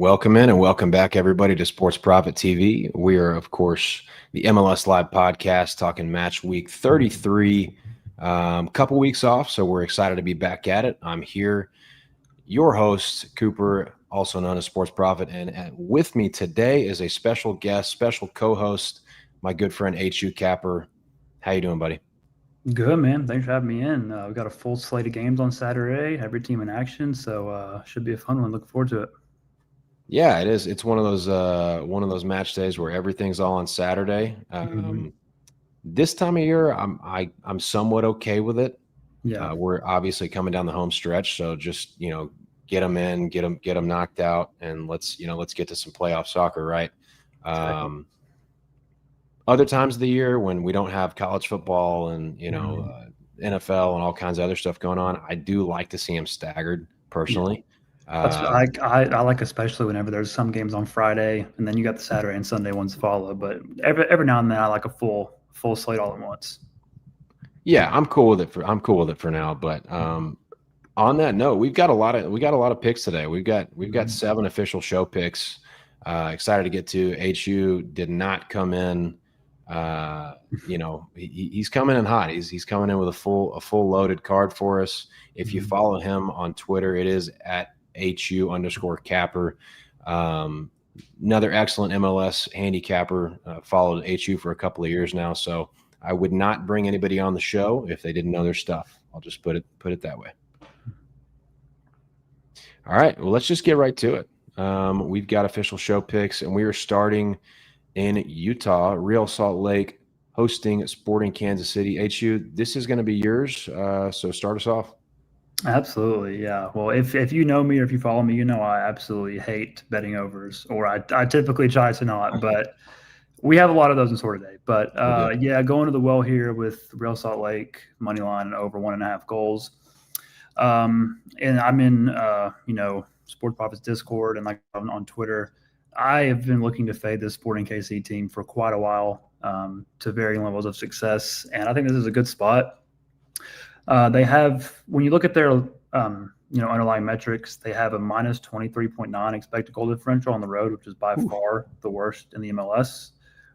Welcome in and welcome back, everybody, to Sports Prophet TV. We are, of course, the MLS Live podcast talking match week 33. Couple weeks off, so we're excited to be back at it. I'm here, your host, Cooper, also known as Sports Prophet, and with me today is a special guest, special co-host, my good friend HU Capper. How you doing, buddy? Good, man. Thanks for having me in. We've got a full slate of games on Saturday, every team in action, so should be a fun one. Looking forward to it. Yeah, it is. It's one of those match days where everything's all on Saturday. This time of year, I'm somewhat okay with it. Yeah, We're obviously coming down the home stretch, so just get them in, get them knocked out, and let's get to some playoff soccer, right? exactly. Other times of the year when we don't have college football and NFL and all kinds of other stuff going on, I do like to see them staggered Yeah, personally. that's I like, especially whenever there's some games on Friday, and then you got the Saturday and Sunday ones follow. But every now and then, I like a full slate all at once. Yeah, I'm cool with it. I'm cool with it for now, but on that note, we got a lot of picks today. We've got 7 official show picks. Excited to get to. HU did not come in. He's coming in hot. He's coming in with a full loaded card for us. If you follow him on Twitter, it is at HU_Capper. Another excellent MLS handicapper. Followed HU for a couple of years now, so I would not bring anybody on the show if they didn't know their stuff. I'll just put it that way. All right, well, let's just get right to it. We've got official show picks, and we are starting in Utah. Real Salt Lake hosting Sporting Kansas City. HU, this is going to be yours, so start us off. Absolutely, yeah. Well, if you know me or if you follow me, you know I absolutely hate betting overs, or I typically try to not, but we have a lot of those in sort of day. But yeah, going to the well here with Real Salt Lake money line and over 1.5 goals. And I'm in Sports Profits Discord and like on Twitter. I have been looking to fade this Sporting KC team for quite a while, to varying levels of success, and I think this is a good spot. They have, when you look at their underlying metrics, they have a minus 23.9 expected goal differential on the road, which is by far the worst in the MLS.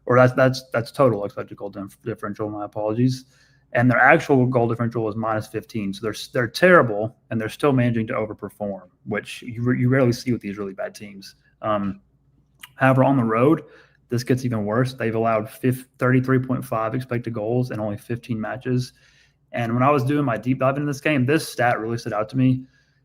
Or that's total expected goal differential. My apologies. And their actual goal differential is minus 15. So they're terrible, and they're still managing to overperform, which you rarely see with these really bad teams. However, on the road, this gets even worse. They've allowed 33.5 expected goals in only 15 matches. And when I was doing my deep dive into this game, this stat really stood out to me.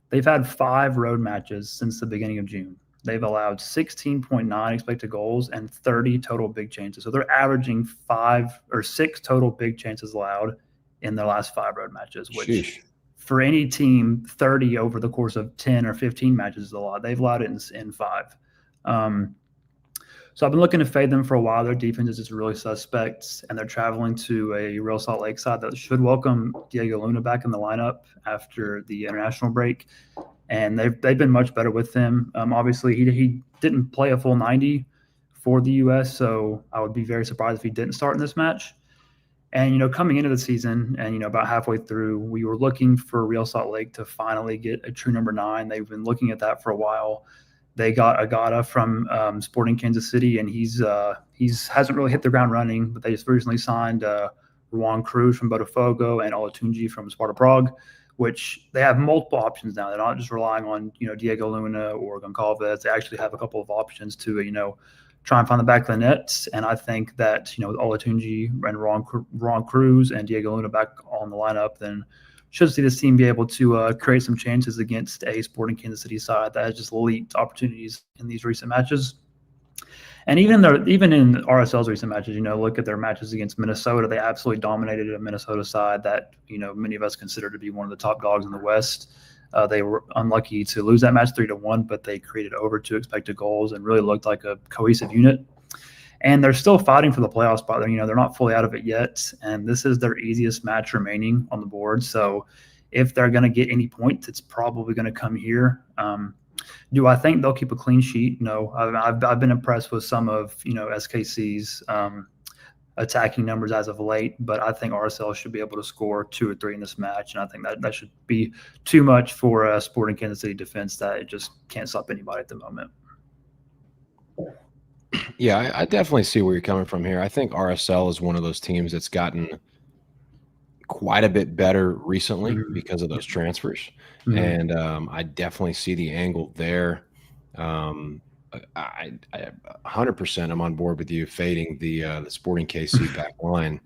They've had 5 road matches since the beginning of June. They've allowed 16.9 expected goals and 30 total big chances. So they're averaging 5 or 6 total big chances allowed in their last 5 road matches, which Sheesh. For any team, 30 over the course of 10 or 15 matches is a lot. They've allowed it in 5. So I've been looking to fade them for a while. Their defense is just really suspect, and they're traveling to a Real Salt Lake side that should welcome Diego Luna back in the lineup after the international break. And they've been much better with him. Obviously, he didn't play a full 90 for the U.S., so I would be very surprised if he didn't start in this match. And, coming into the season and, about halfway through, we were looking for Real Salt Lake to finally get a true number 9. They've been looking at that for a while. They got Agata from Sporting Kansas City, and he's hasn't really hit the ground running, but they just recently signed Juan Cruz from Botafogo and Olatunji from Sparta Prague, which they have multiple options now. They're not just relying on, Diego Luna or Goncalves. They actually have a couple of options to, try and find the back of the net. And I think that, with Olatunji and Juan Cruz and Diego Luna back on the lineup, then should see this team be able to create some chances against a Sporting Kansas City side that has just leaked opportunities in these recent matches. And even in RSL's recent matches, look at their matches against Minnesota. They absolutely dominated a Minnesota side that, many of us consider to be one of the top dogs in the West. They were unlucky to lose that match 3-1, but they created over 2 expected goals and really looked like a cohesive unit. And they're still fighting for the playoff spot. They're not fully out of it yet, and this is their easiest match remaining on the board. So if they're going to get any points, it's probably going to come here. Do I think they'll keep a clean sheet? No. I've been impressed with some of SKC's attacking numbers as of late, but I think RSL should be able to score 2 or 3 in this match, and I think that should be too much for a Sporting Kansas City defense that it just can't stop anybody at the moment. Yeah, I definitely see where you're coming from here. I think RSL is one of those teams that's gotten quite a bit better recently Mhm. because of Yeah. those transfers, Mhm. and I definitely see the angle there. Um, I 100% I'm on board with you fading the Sporting KC back line.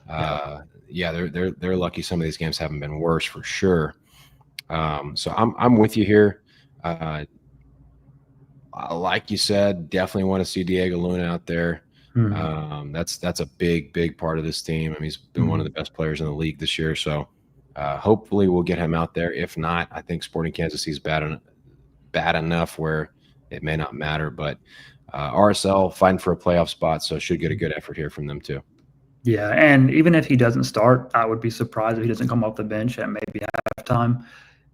Yeah. Yeah, they're lucky some of these games haven't been worse for sure. So I'm with you here. Uh, like you said, definitely want to see Diego Luna out there. Mhm. That's a big part of this team. I mean, he's been one of the Mhm. best players in the league this year. So hopefully we'll get him out there. If not, I think Sporting Kansas City's bad enough where it may not matter. But RSL fighting for a playoff spot, so should get a good effort here from them too. Yeah, and even if he doesn't start, I would be surprised if he doesn't come off the bench at maybe halftime.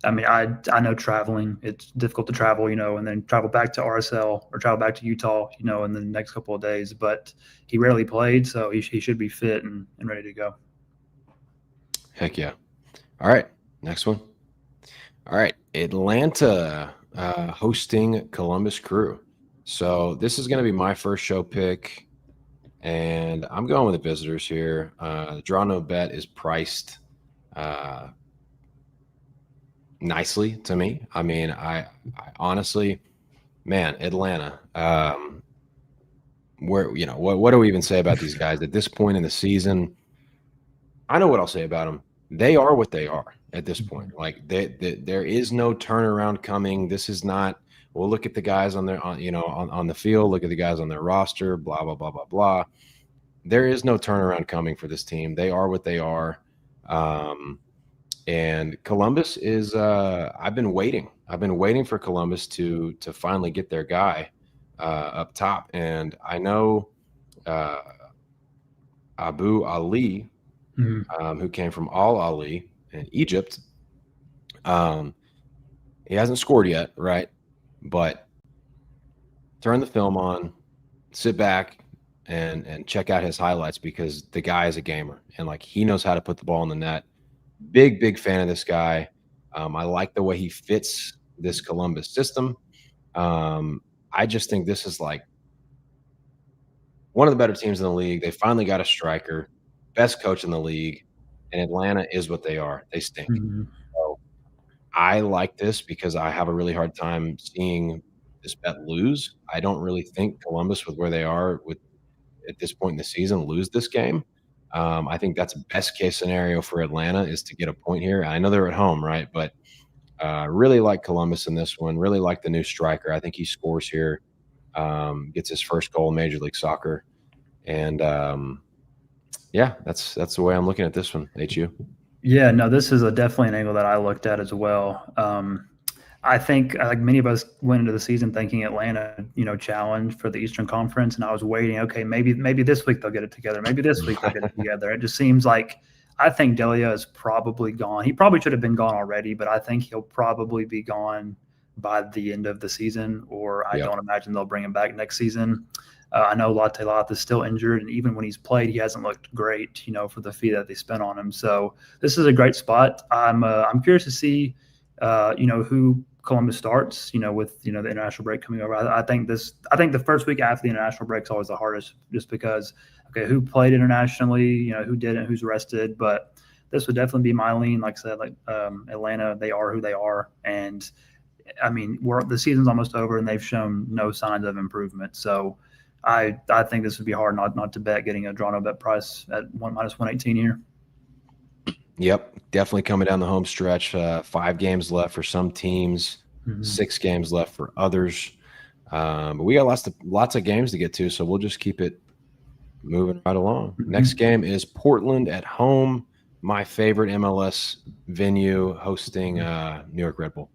I mean, I know traveling, it's difficult to travel, and then travel back to RSL or travel back to Utah, in the next couple of days. But he rarely played, so he should be fit and ready to go. Heck yeah. All right, next one. All right, Atlanta hosting Columbus Crew. So this is going to be my first show pick. And I'm going with the visitors here. The draw no bet is priced uh, nicely to me. I mean, I honestly, man, Atlanta. Where what do we even say about these guys at this point in the season? I know what I'll say about them. They are what they are at this point. Mhm. Like there is no turnaround coming. This is not. Well, look at the guys on their on the field. Look at the guys on their roster. Blah blah blah blah blah. There is no turnaround coming for this team. They are what they are. Um, and Columbus is I've been waiting. I've been waiting for Columbus to finally get their guy up top. And I know uh, Abu Ali, Mhm. who came from Al Ali in Egypt, um, he hasn't scored yet, right? But turn the film on, sit back and check out his highlights because the guy is a gamer and like he knows how to put the ball in the net. Big fan of this guy. I like the way he fits this Columbus system. Um, I just think this is like one of the better teams in the league. They finally got a striker, best coach in the league, and Atlanta is what they are. They stink. Mhm. So I like this because I have a really hard time seeing this bet lose. I don't really think Columbus, with where they are with at this point in the season, lose this game. I think that's best case scenario for Atlanta is to get a point here. I know they're at home, right? But really like Columbus in this one. Really like the new striker. I think he scores here, gets his first goal in Major League Soccer, and yeah, that's the way I'm looking at this one. HU. Yeah, no, this is definitely an angle that I looked at as well. I think like many of us went into the season thinking Atlanta, challenge for the Eastern Conference, and I was waiting. Okay, maybe this week they'll get it together. Maybe this week they'll get it together. It just seems like I think Delia is probably gone. He probably should have been gone already, but I think he'll probably be gone by the end of the season, or I Yep. don't imagine they'll bring him back next season. I know Latte Lath is still injured, and even when he's played, he hasn't looked great, for the fee that they spent on him. So this is a great spot. I'm curious to see, who Columbus starts, with the international break coming over. I think the first week after the international break is always the hardest, just because who played internationally, who didn't, who's rested. But this would definitely be my lean. Like I said, like Atlanta, they are who they are, and I mean the season's almost over, and they've shown no signs of improvement. So I think this would be hard not to bet getting a draw no bet price at -118 here. Yep, definitely coming down the home stretch. 5 games left for some teams, Mm-hmm. 6 games left for others. But we got lots of games to get to, so we'll just keep it moving right along. Next Mm-hmm. game is Portland at home, my favorite MLS venue, hosting New York Red Bull.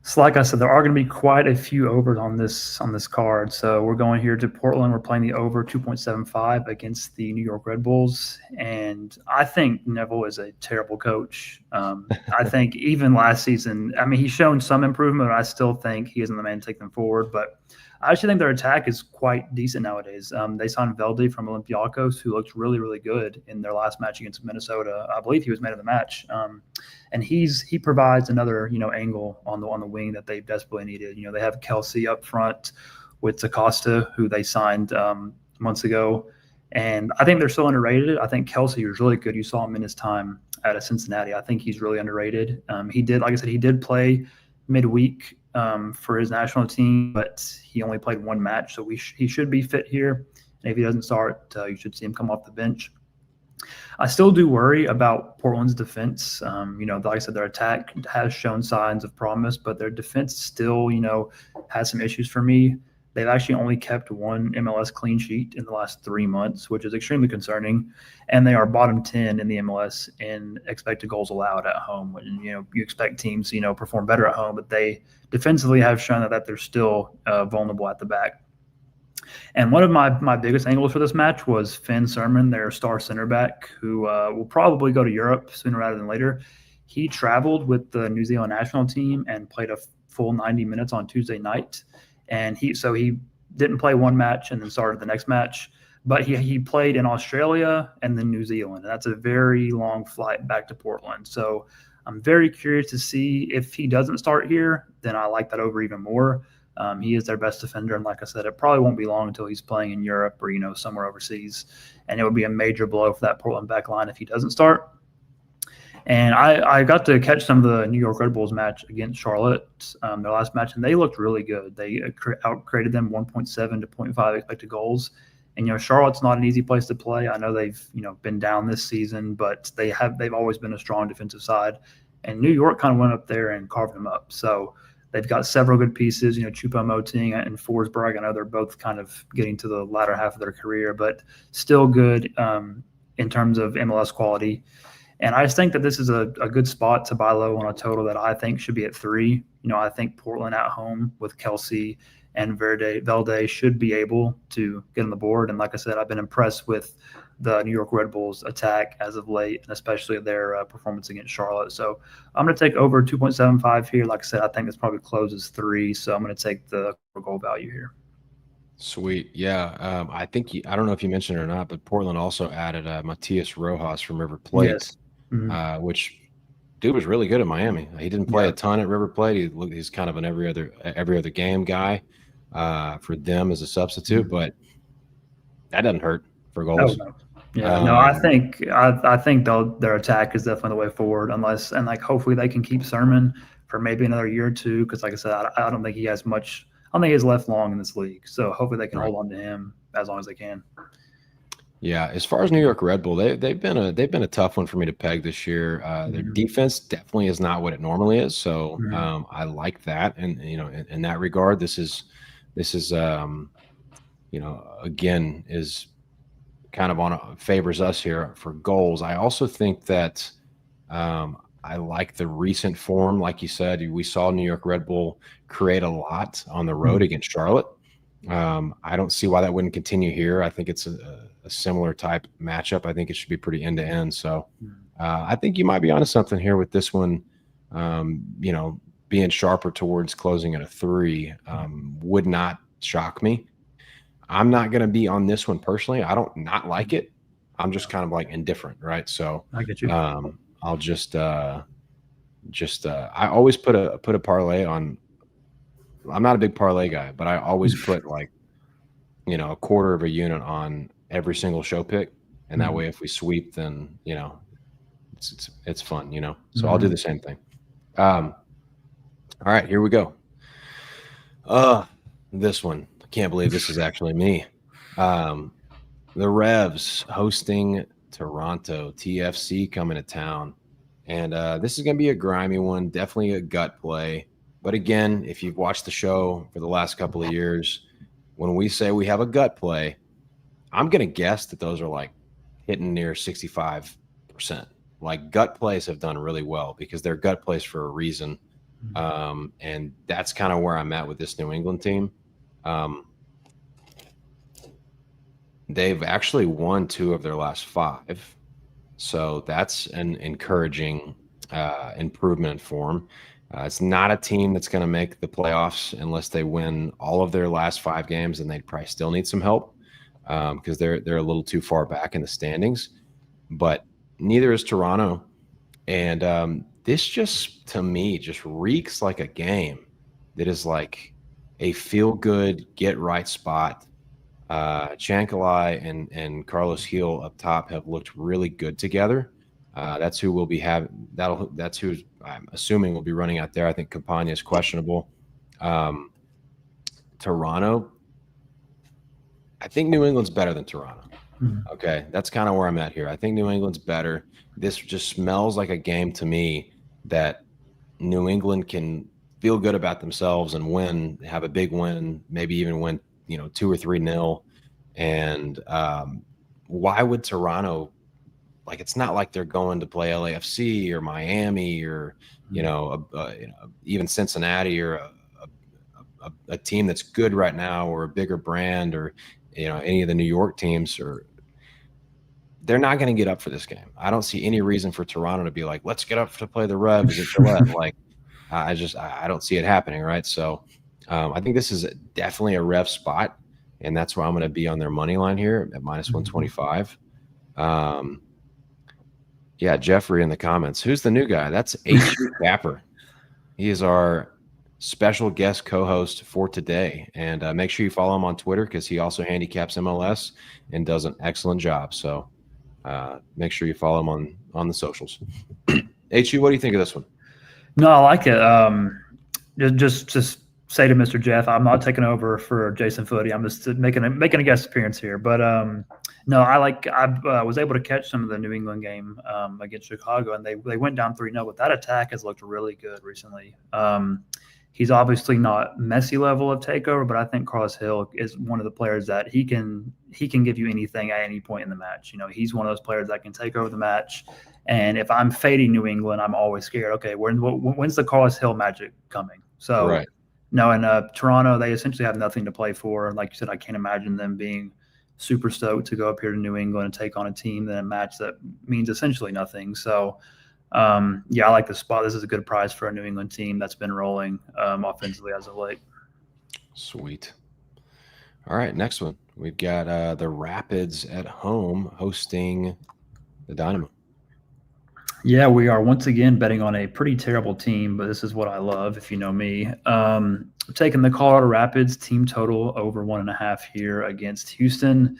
So, like I said, there are going to be quite a few overs on this card. So we're going here to Portland. We're playing the over 2.75 against the New York Red Bulls, and I think Neville is a terrible coach. I think even last season, I mean, he's shown some improvement, but I still think he isn't the man to take them forward. But I actually think their attack is quite decent nowadays. They signed Velde from Olympiacos, who looked really good in their last match against Minnesota. I believe he was man of the match. And he provides another angle on the wing that they desperately needed. They have Kelsey up front, with Acosta, who they signed months ago. And I think they're still underrated. I think Kelsey was really good. You saw him in his time out of Cincinnati. I think he's really underrated. He did, like I said, he did play midweek for his national team, but he only played one match, so he should be fit here. And if he doesn't start, you should see him come off the bench. I still do worry about Portland's defense. Like I said, their attack has shown signs of promise, but their defense still, has some issues for me. They've actually only kept one MLS clean sheet in the last 3 months, which is extremely concerning. And they are bottom 10 in the MLS in expected goals allowed at home. When, you expect teams, perform better at home, but they defensively have shown that they're still vulnerable at the back. And one of my biggest angles for this match was Finn Sermon, their star center back, who will probably go to Europe sooner rather than later. He traveled with the New Zealand national team and played a full 90 minutes on Tuesday night. And he didn't play one match and then started the next match, but he played in Australia and then New Zealand. And that's a very long flight back to Portland. So I'm very curious to see if he doesn't start here, then I like that over even more. He is their best defender. And like I said, it probably won't be long until he's playing in Europe or, somewhere overseas. And it would be a major blow for that Portland back line if he doesn't start. And I got to catch some of the New York Red Bulls match against Charlotte, their last match, and they looked really good. They out-created them 1.7 to 0.5 expected goals. And, Charlotte's not an easy place to play. I know they've, been down this season, but they've always been a strong defensive side. And New York kind of went up there and carved them up. So they've got several good pieces, Choupo-Moting and Forsberg. I know they're both kind of getting to the latter half of their career, but still good in terms of MLS quality. And I just think that this is a good spot to buy low on a total that I think should be at 3. I think Portland at home with Kelsey and Velde should be able to get on the board. And like I said, I've been impressed with the New York Red Bulls attack as of late, and especially their performance against Charlotte. So I'm going to take over 2.75 here. Like I said, I think this probably closes 3. So I'm going to take the goal value here. Sweet. Yeah. I think I don't know if you mentioned it or not, but Portland also added Matias Rojas from River Plate. Yes. Mm-hmm. Which dude was really good at Miami. He didn't play a ton at River Plate. He's kind of an every other game guy for them as a substitute, but that doesn't hurt for goals. Oh, no. Yeah, I think their attack is definitely the way forward, hopefully they can keep Sermon for maybe another year or two, because like I said, I don't think he has much. I don't think he's left long in this league, so hopefully they can hold on to him as long as they can. Yeah, as far as New York Red Bull, they've been a tough one for me to peg this year. Their defense definitely is not what it normally is, so I like that. And in that regard, this is again is kind of favors us here for goals. I also think that I like the recent form. Like you said, we saw New York Red Bull create a lot on the road against Charlotte. I don't see why that wouldn't continue here. I think it's a similar type matchup. I think it should be pretty end to end. So I think you might be onto something here with this one. Being sharper towards closing at a 3 would not shock me. I'm not going to be on this one personally. I don't not like it. I'm just kind of like indifferent, right? So I get you. I'll just I always put a parlay on. I'm not a big parlay guy, but I always put a quarter of a unit on every single show pick, and that way if we sweep, then it's fun, So I'll do the same thing. All right, here we go. This one, I can't believe this is actually me. The Revs hosting Toronto, TFC coming to town, and this is going to be a grimy one, definitely a gut play. But again, if you've watched the show for the last couple of years, when we say we have a gut play, I'm going to guess that those are hitting near 65%. Gut plays have done really well because they're gut plays for a reason. And that's kind of where I'm at with this New England team. They've actually won 2 of their last 5. So that's an encouraging improvement in form. It's not a team that's going to make the playoffs unless they win all of their last 5 games, and they'd probably still need some help because they're a little too far back in the standings. But neither is Toronto, and this just to me just reeks like a game that is a feel-good, get-right spot. Chankalai and Carlos Heel up top have looked really good together. That's who we'll be having. That's who I'm assuming will be running out there. I think Campagna is questionable. Toronto, I think New England's better than Toronto. Okay, that's kind of where I'm at here. I think New England's better. This just smells like a game to me that New England can feel good about themselves and win, have a big win, maybe even win, 2 or 3-0. And why would Toronto, like, it's not like they're going to play LAFC or Miami or, even Cincinnati or a team that's good right now or a bigger brand or, any of the New York teams, or they're not going to get up for this game. I don't see any reason for Toronto to be like, let's get up to play the Revs at Gillette. Like, I don't see it happening, right? So I think this is definitely a Rev spot, and that's where I'm going to be on their money line here at -125. Yeah, Jeffrey in the comments. Who's the new guy? That's H.U. Capper. He is our special guest co-host for today, and make sure you follow him on Twitter because he also handicaps MLS and does an excellent job. So make sure you follow him on the socials. HU, what do you think of this one? No, I like it. Just say to Mr. Jeff, I'm not taking over for Jason Footy. I'm just making a guest appearance here. But no, I was able to catch some of the New England game against Chicago, and they went down 3-0. But that attack has looked really good recently. He's obviously not Messi level of takeover, but I think Carlos Hill is one of the players that he can give you anything at any point in the match. He's one of those players that can take over the match. And if I'm fading New England, I'm always scared. Okay, when's the Carlos Hill magic coming? So, right. No, in Toronto, they essentially have nothing to play for. Like you said, I can't imagine them being super stoked to go up here to New England and take on a team in a match that means essentially nothing. So, I like the spot. This is a good price for a New England team that's been rolling offensively as of late. Sweet. All right, next one. We've got the Rapids at home hosting the Dynamo. Yeah, we are once again betting on a pretty terrible team, but this is what I love, if you know me. Taking the Colorado Rapids team total over 1.5 here against Houston.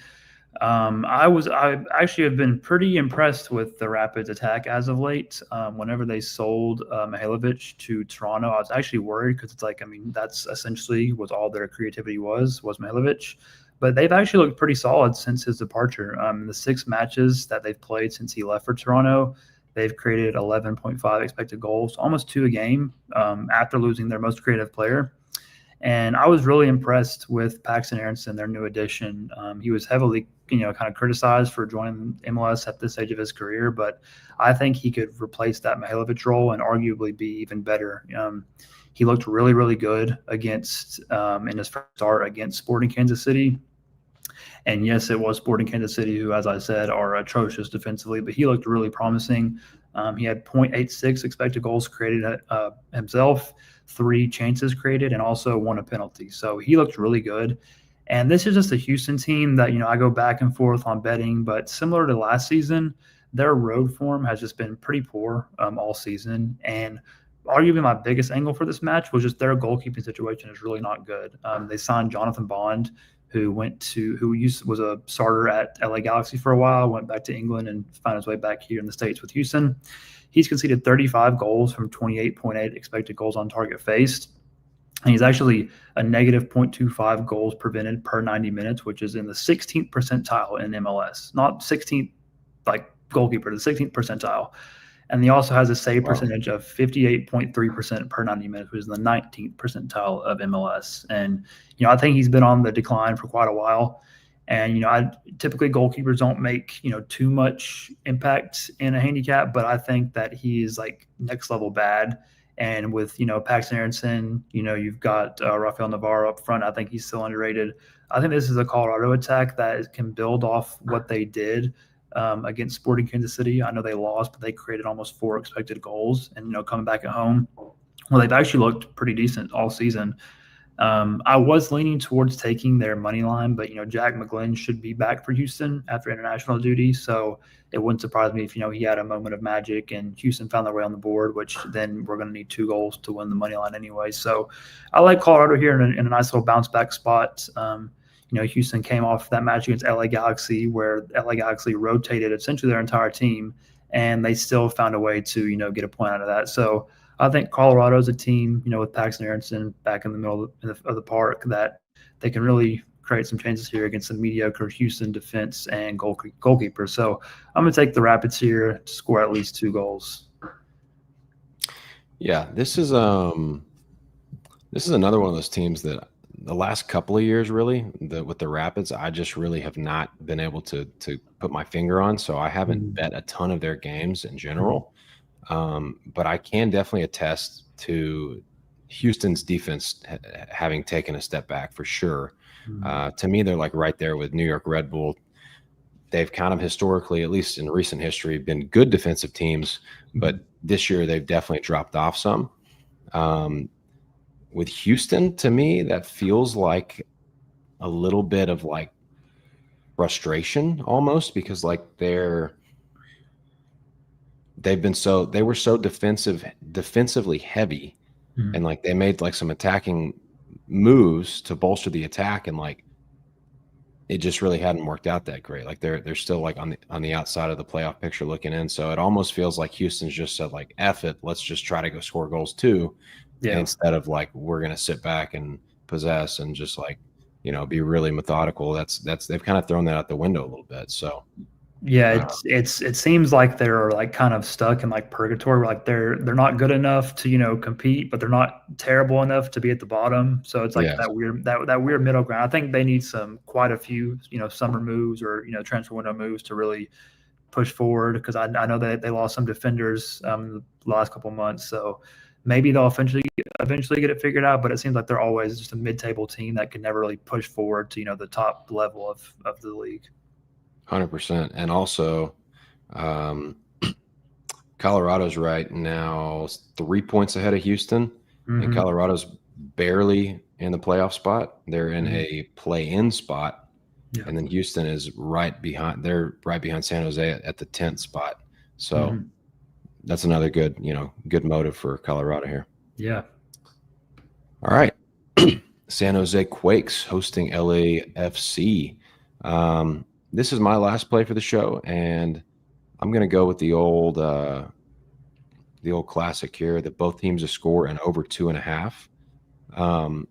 I actually have been pretty impressed with the Rapids attack as of late. Whenever they sold Mihailovic to Toronto, I was actually worried because it's like, that's essentially what all their creativity was Mihailovic. But they've actually looked pretty solid since his departure. The 6 matches that they've played since he left for Toronto, they've created 11.5 expected goals, almost 2 a game after losing their most creative player. And I was really impressed with Paxton Aronson, their new addition. He was heavily, kind of criticized for joining MLS at this stage of his career, but I think he could replace that Mihailovic role and arguably be even better. He looked really, really good against in his first start against Sporting Kansas City. And yes, it was Sporting Kansas City, who, as I said, are atrocious defensively, but he looked really promising. He had 0.86 expected goals created himself, 3 chances created, and also 1 a penalty. So he looked really good. And this is just a Houston team that, I go back and forth on betting, but similar to last season, their road form has just been pretty poor all season. And arguably my biggest angle for this match was just their goalkeeping situation is really not good. They signed Jonathan Bond, who was a starter at LA Galaxy for a while, went back to England and found his way back here in the States with Houston. He's conceded 35 goals from 28.8 expected goals on target faced. And he's actually a negative 0.25 goals prevented per 90 minutes, which is in the 16th percentile in MLS. Not 16th like goalkeeper, the 16th percentile. And he also has a save percentage of 58.3% per 90 minutes, which is the 19th percentile of MLS. And, I think he's been on the decline for quite a while. And, typically goalkeepers don't make, too much impact in a handicap, but I think that he's like next level bad. And with, Paxton Aronson, you've got Rafael Navarro up front. I think he's still underrated. I think this is a Colorado attack that can build off what they did against Sporting Kansas City. I know they lost, but they created almost 4 expected goals. And, coming back at home, well, they've actually looked pretty decent all season. I was leaning towards taking their money line, but Jack McGlynn should be back for Houston after international duty, so it wouldn't surprise me if he had a moment of magic and Houston found their way on the board, which then we're going to need 2 goals to win the money line anyway. So I like Colorado here in a nice little bounce back spot. Houston came off that match against LA Galaxy, where LA Galaxy rotated essentially their entire team, and they still found a way to get a point out of that. So I think Colorado's a team, with Paxton Aronson back in the middle of the park, that they can really create some chances here against the mediocre Houston defense and goalkeeper. So I'm going to take the Rapids here to score at least 2 goals. Yeah, this is another one of those teams that the last couple of years, really, with the Rapids, I just really have not been able to put my finger on. So I haven't bet a ton of their games in general. But I can definitely attest to Houston's defense having taken a step back for sure. To me, they're like right there with New York Red Bull. They've kind of historically, at least in recent history, been good defensive teams, but this year they've definitely dropped off some. With Houston, to me, that feels like a little bit of like frustration almost, because like they were so defensively heavy, and like they made like some attacking moves to bolster the attack, and like it just really hadn't worked out that great. Like they're still like on the outside of the playoff picture looking in. So it almost feels like Houston's just said like, F it, let's just try to go score goals too. Yeah. Instead of like, we're going to sit back and possess and just like, be really methodical. They've kind of thrown that out the window a little bit. So yeah, it seems like they're like kind of stuck in like purgatory. Like they're not good enough to compete, but they're not terrible enough to be at the bottom. So it's like that weird middle ground. I think they need quite a few summer moves or transfer window moves to really push forward, because I know that they lost some defenders the last couple of months. So maybe they'll eventually get it figured out. But it seems like they're always just a mid-table team that can never really push forward to the top level of the league. 100%. And also, Colorado's right now 3 points ahead of Houston, and Colorado's barely in the playoff spot. They're in a play-in spot, and then Houston is right behind. They're right behind San Jose at the 10th spot. So that's another good motive for Colorado here. Yeah. All right. San Jose Quakes hosting LAFC. This is my last play for the show, and I'm going to go with the old classic here, that both teams to score and over 2.5.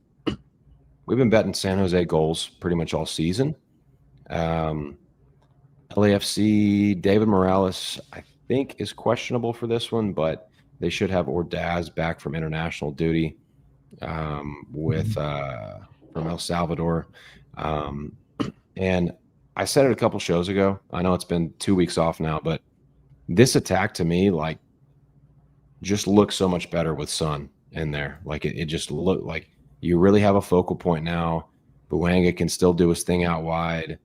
We've been betting San Jose goals pretty much all season. LAFC, David Morales, I think, is questionable for this one, but they should have Ordaz back from international duty from El Salvador. And I said it a couple shows ago. I know it's been 2 weeks off now, but this attack to me, like, just looks so much better with Son in there. Like it just looked like you really have a focal point now. Buanga can still do his thing out wide.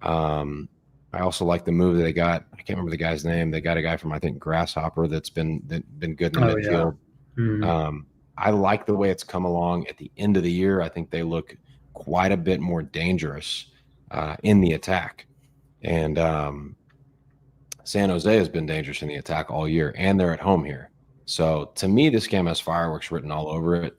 I also like the move that they got. I can't remember the guy's name. They got a guy from, I think, Grasshopper that's been good in the midfield. Yeah. I like the way it's come along at the end of the year. I think they look quite a bit more dangerous in the attack. And San Jose has been dangerous in the attack all year, and they're at home here. So to me, this game has fireworks written all over it.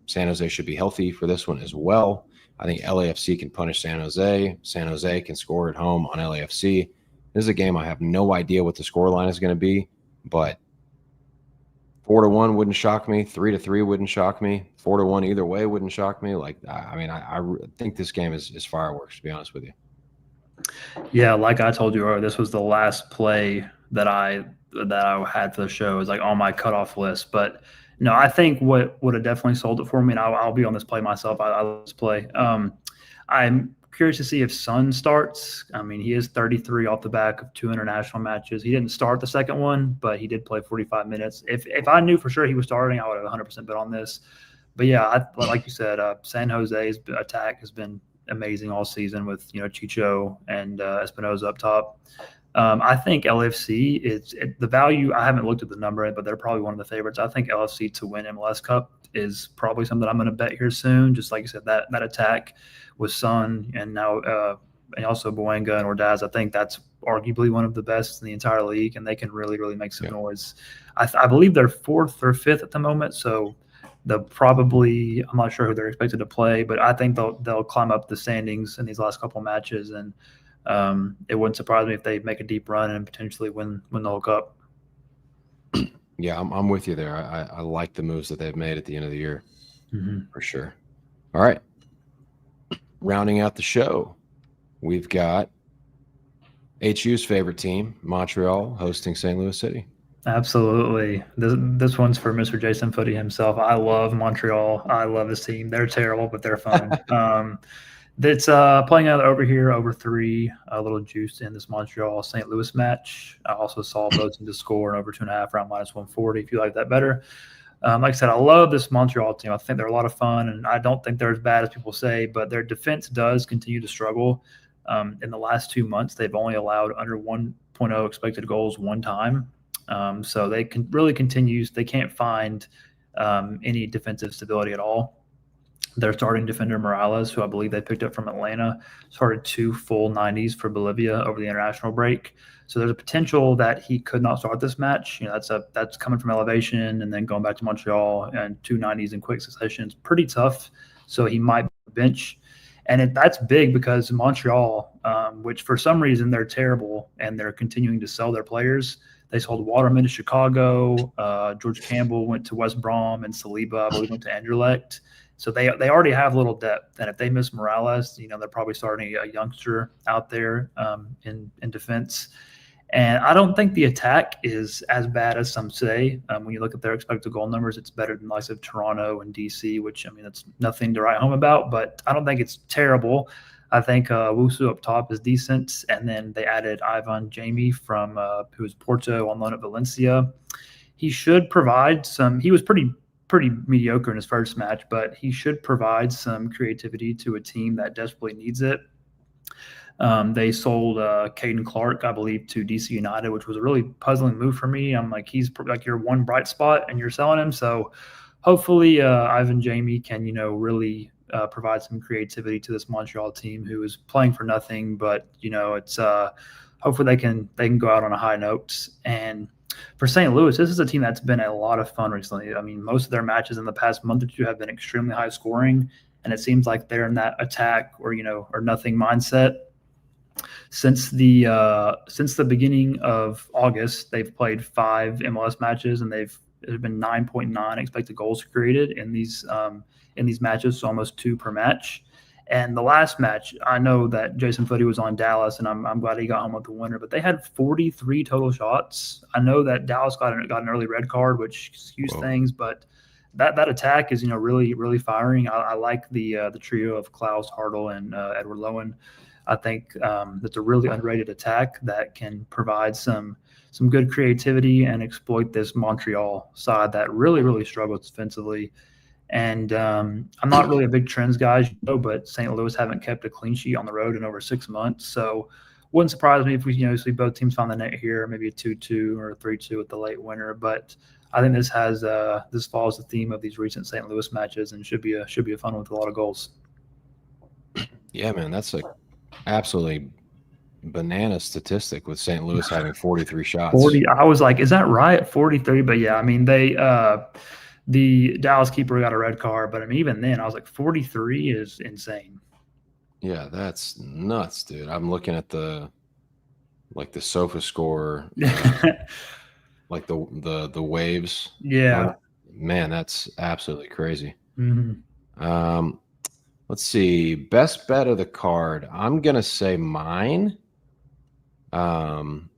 San Jose should be healthy for this one as well. I think LAFC can punish San Jose. San Jose can score at home on LAFC. This is a game I have no idea what the scoreline is going to be, but 4-1 wouldn't shock me. 3-3 wouldn't shock me. 4-1 either way wouldn't shock me. Like, I mean, I think this game is fireworks, to be honest with you. Yeah, like I told you earlier, this was the last play that I had for the show. It was like on my cutoff list. But no, I think what would have definitely sold it for me, and I'll be on this play myself. I love this play. I'm curious to see if Son starts. I mean, he is 33 off the back of 2 international matches. He didn't start the second one, but he did play 45 minutes. If I knew for sure he was starting, I would have 100% bet on this. But yeah, like you said, San Jose's attack has been amazing all season with Chicho and Espinoza up top. I think LAFC is the value. I haven't looked at the number, but they're probably one of the favorites. I think LAFC to win MLS Cup is probably something I'm going to bet here soon. Just like you said, that attack with Son and now and also Boenga and Ordaz, I think that's arguably one of the best in the entire league, and they can really make some noise. I believe they're 4th or 5th at the moment, so they'll probably, I'm not sure who they're expected to play, but I think they'll climb up the standings in these last couple of matches, and it wouldn't surprise me if they make a deep run and potentially win the whole Cup. Yeah, I'm with you there. I like the moves that they've made at the end of the year, for sure. All right, rounding out the show, we've got HU's favorite team, Montreal, hosting St. Louis City. Absolutely. This one's for Mr. Jason Footy himself. I love Montreal. I love this team. They're terrible, but they're fun. That's playing out over here, over 3, a little juice in this Montreal-St. Louis match. I also saw both teams to score and over 2.5 around -140 if you like that better. Like I said, I love this Montreal team. I think they're a lot of fun, and I don't think they're as bad as people say, but their defense does continue to struggle. In the last 2 months, they've only allowed under 1.0 expected goals one time. So they can really continues. They can't find any defensive stability at all. Their starting defender Morales, who I believe they picked up from Atlanta, started 2 full 90s for Bolivia over the international break. So there's a potential that he could not start this match. That's coming from elevation and then going back to Montreal and 2 90s in quick succession. It's pretty tough. So he might bench. And that's big because Montreal, which for some reason they're terrible and they're continuing to sell their players. They sold Waterman to Chicago. George Campbell went to West Brom, and Saliba, I believe, went to Anderlecht. So they already have little depth. And if they miss Morales, they're probably starting a youngster out there in defense. And I don't think the attack is as bad as some say. When you look at their expected goal numbers, it's better than the likes of Toronto and DC, which, that's nothing to write home about. But I don't think it's terrible. I think Wusu up top is decent. And then they added Ivan Jamie from who's Porto on loan at Valencia. He should provide some – he was pretty mediocre in his first match, but he should provide some creativity to a team that desperately needs it. They sold Caden Clark, I believe, to DC United, which was a really puzzling move for me. I'm like, he's like your one bright spot, and you're selling him. So hopefully Ivan Jamie can, really provide some creativity to this Montreal team who is playing for nothing. But it's hopefully they can go out on a high note. And for St. Louis, this is a team that's been a lot of fun recently. Most of their matches in the past month or two have been extremely high scoring, and it seems like they're in that attack or nothing mindset. Since the beginning of August, they've played 5 MLS matches, and there's been 9.9 expected goals created in these matches, so almost 2 per match. And the last match, I know that Jason Footy was on Dallas, and I'm glad he got home with the winner, but they had 43 total shots. I know that Dallas got an early red card, which excused things, but that attack is really firing. I like the trio of Klaus, Hartl, and Edward Lowen. I think that's a really underrated attack that can provide some good creativity and exploit this Montreal side that really struggles defensively. And I'm not really a big trends guy, but St. Louis haven't kept a clean sheet on the road in over 6 months. So wouldn't surprise me if we see both teams find the net here, maybe a 2-2 or a 3-2 with the late winner. But I think this follows the theme of these recent St. Louis matches and should be a fun one with a lot of goals. Yeah, man, that's a absolutely banana statistic with St. Louis having 43 shots. 40. I was like, is that right? 43. But yeah, they the Dallas keeper got a red card, but even then I was like 43 is insane. Yeah, that's nuts, dude. I'm looking at the sofa score, like the waves. Yeah. Man, that's absolutely crazy. Mm-hmm. Let's see. Best bet of the card. I'm going to say mine. I'm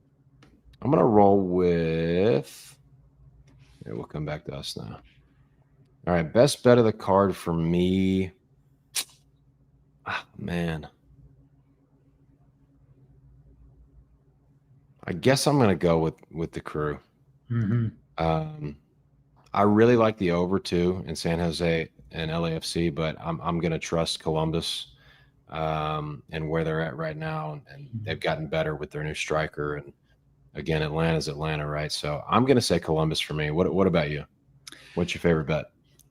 going to roll with – we'll come back to us now. All right, best bet of the card for me. Man. I guess I'm going to go with the Crew. Mm-hmm. I really like the over 2 in San Jose and LAFC, but I'm going to trust Columbus and where they're at right now. And they've gotten better with their new striker. And again, Atlanta's Atlanta, right? So I'm going to say Columbus for me. What about you? What's your favorite bet?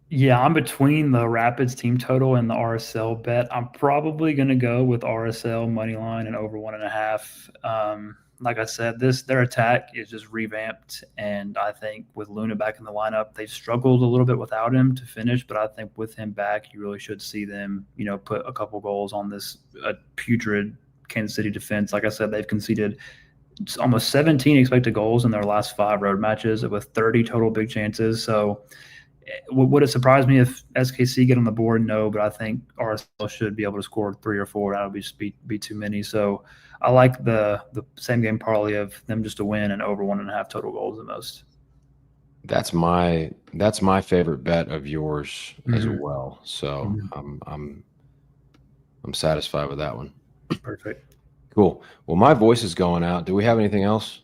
Yeah, I'm between the Rapids team total and the RSL bet. I'm probably going to go with RSL money line and over 1.5. Like I said, their attack is just revamped, and I think with Luna back in the lineup, they've struggled a little bit without him to finish. But I think with him back, you really should see them, put a couple goals on this putrid Kansas City defense. Like I said, they've conceded almost 17 expected goals in their last 5 road matches with 30 total big chances. So would it surprise me if SKC get on the board? No, but I think RSL should be able to score 3 or 4. That would be too many. So I like the same game parlay of them just to win and over 1.5 total goals the most. That's my favorite bet of yours as well. So I'm satisfied with that one. Perfect. Cool. Well, my voice is going out. Do we have anything else?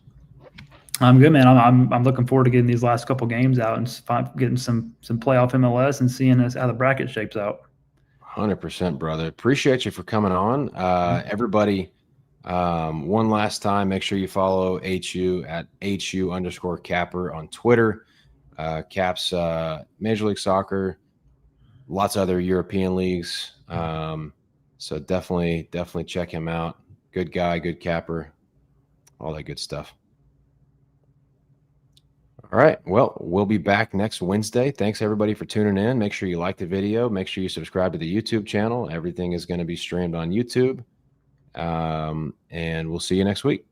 I'm good, man. I'm looking forward to getting these last couple games out and getting some playoff MLS and seeing how the bracket shapes out. 100%, brother. Appreciate you for coming on. Everybody, one last time, make sure you follow HU at HU_Capper on Twitter. Caps Major League Soccer, lots of other European leagues. So definitely check him out. Good guy, good capper, all that good stuff. All right. Well, we'll be back next Wednesday. Thanks, everybody, for tuning in. Make sure you like the video. Make sure you subscribe to the YouTube channel. Everything is going to be streamed on YouTube. And we'll see you next week.